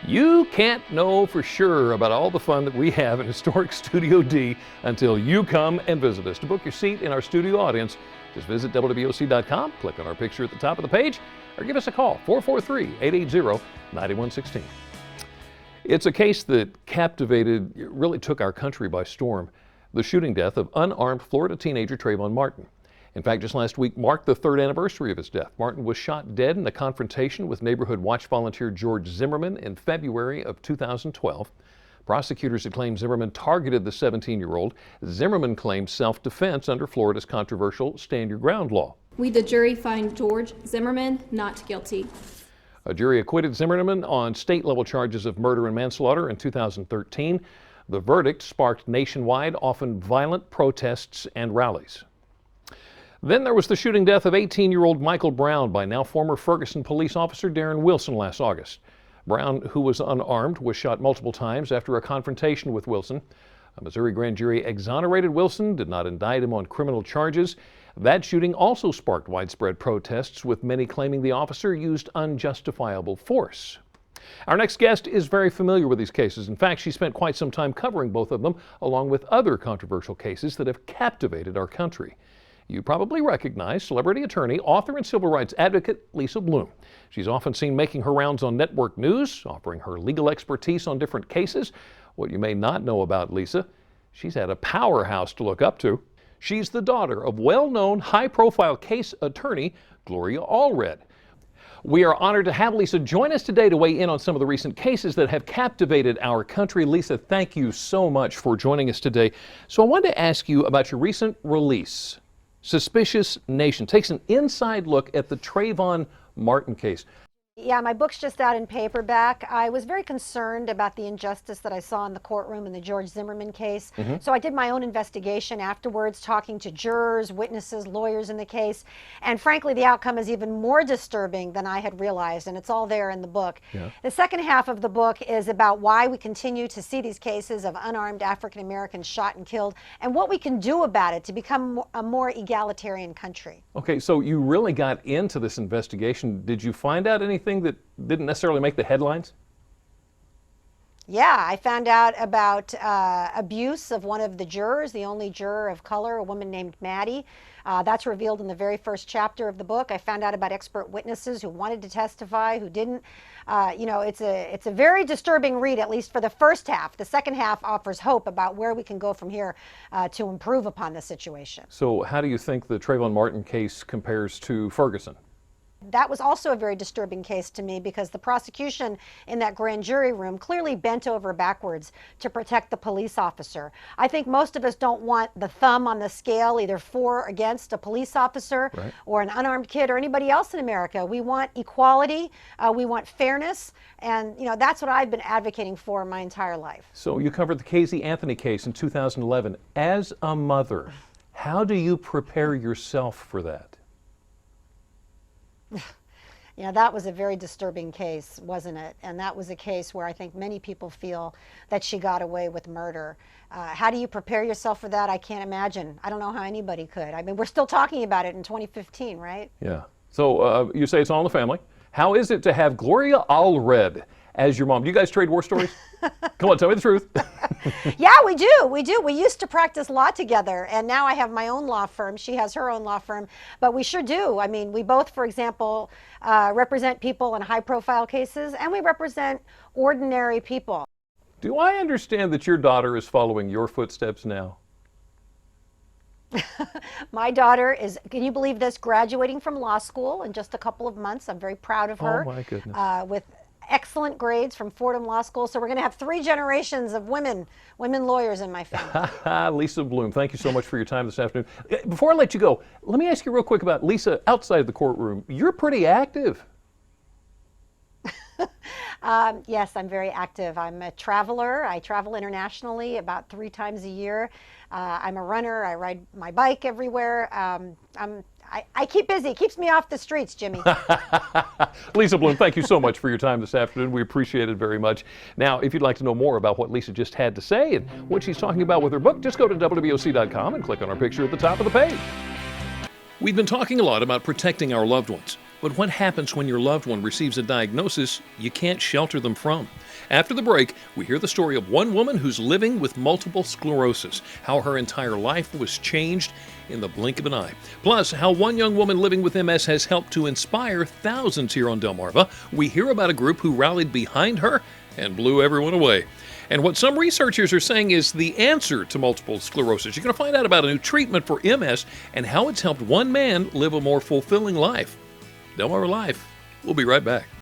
You can't know for sure about all the fun that we have in historic Studio D until you come and visit us. To book your seat in our studio audience, just visit DelmarvaLife.com, click on our picture at the top of the page, or give us a call, 443-880-9116. It's a case that captivated, really took our country by storm. The shooting death of unarmed Florida teenager Trayvon Martin. In fact, just last week marked the 3rd anniversary of his death. Martin was shot dead in a confrontation with neighborhood watch volunteer George Zimmerman in February of 2012. Prosecutors had claimed Zimmerman targeted the 17-year-old. Zimmerman claimed self-defense under Florida's controversial Stand Your Ground law. We, the jury, find George Zimmerman not guilty. A jury acquitted Zimmerman on state-level charges of murder and manslaughter in 2013. The verdict sparked nationwide, often violent protests and rallies. Then there was the shooting death of 18-year-old Michael Brown by now former Ferguson police officer Darren Wilson last August. Brown, who was unarmed, was shot multiple times after a confrontation with Wilson. A Missouri grand jury exonerated Wilson, did not indict him on criminal charges. That shooting also sparked widespread protests, with many claiming the officer used unjustifiable force. Our next guest is very familiar with these cases. In fact, she spent quite some time covering both of them, along with other controversial cases that have captivated our country. You probably recognize celebrity attorney, author, and civil rights advocate Lisa Bloom. She's often seen making her rounds on network news, offering her legal expertise on different cases. What you may not know about Lisa, she's had a powerhouse to look up to. She's the daughter of well-known high-profile case attorney Gloria Allred. We are honored to have Lisa join us today to weigh in on some of the recent cases that have captivated our country. Lisa, thank you so much for joining us today. So I wanted to ask you about your recent release. Suspicious Nation takes an inside look at the Trayvon Martin case. Yeah, my book's just out in paperback. I was very concerned about the injustice that I saw in the courtroom in the George Zimmerman case. So I did my own investigation afterwards, talking to jurors, witnesses, lawyers in the case. And frankly, the outcome is even more disturbing than I had realized, and it's all there in the book. Yeah. The second half of the book is about why we continue to see these cases of unarmed African Americans shot and killed, and what we can do about it to become a more egalitarian country. Okay, so you really got into this investigation. Did you find out anything that didn't necessarily make the headlines? Yeah, I found out about abuse of one of the jurors, the only juror of color, a woman named Maddie. That's revealed in the very first chapter of the book. I found out about expert witnesses who wanted to testify, who didn't. You know, it's a very disturbing read, at least for the first half. The second half offers hope about where we can go from here to improve upon the situation. So how do you think the Trayvon Martin case compares to Ferguson? That was also a very disturbing case to me, because the prosecution in that grand jury room clearly bent over backwards to protect the police officer. I think most of us don't want the thumb on the scale either for or against a police officer, right, or an unarmed kid or anybody else in America. We want equality, we want fairness, and you know, that's what I've been advocating for my entire life. So you covered the Casey Anthony case in 2011. As a mother, how do you prepare yourself for that? You know, that was a very disturbing case, wasn't it? And that was a case where I think many people feel that she got away with murder. How do you prepare yourself for that? I can't imagine. I don't know how anybody could. I mean, we're still talking about it in 2015, right? Yeah. So you say it's all in the family. How is it to have Gloria Allred as your mom? Do you guys trade war stories? Come on, tell me the truth. Yeah, we do. We used to practice law together, and now I have my own law firm. She has her own law firm, but we sure do. I mean, we both, for example, represent people in high-profile cases, and we represent ordinary people. Do I understand that your daughter is following your footsteps now? My daughter is, can you believe this, graduating from law school in just a couple of months. I'm very proud of her. Oh, my goodness. With excellent grades from Fordham Law School. So we're going to have 3 generations of women lawyers in my family. Lisa Bloom, thank you so much for your time this afternoon. Before I let you go, let me ask you real quick about Lisa outside of the courtroom. You're pretty active. Yes, I'm very active. I'm a traveler. I travel internationally about 3 times a year. I'm a runner. I ride my bike everywhere. I keep busy. It keeps me off the streets, Jimmy. Lisa Bloom, thank you so much for your time this afternoon. We appreciate it very much. Now, if you'd like to know more about what Lisa just had to say and what she's talking about with her book, just go to WBOC.com and click on our picture at the top of the page. We've been talking a lot about protecting our loved ones. But what happens when your loved one receives a diagnosis you can't shelter them from? After the break, we hear the story of one woman who's living with multiple sclerosis, how her entire life was changed in the blink of an eye. Plus, how one young woman living with MS has helped to inspire thousands here on Delmarva. We hear about a group who rallied behind her and blew everyone away. And what some researchers are saying is the answer to multiple sclerosis. You're going to find out about a new treatment for MS and how it's helped one man live a more fulfilling life. DelmarvaLife. We'll be right back.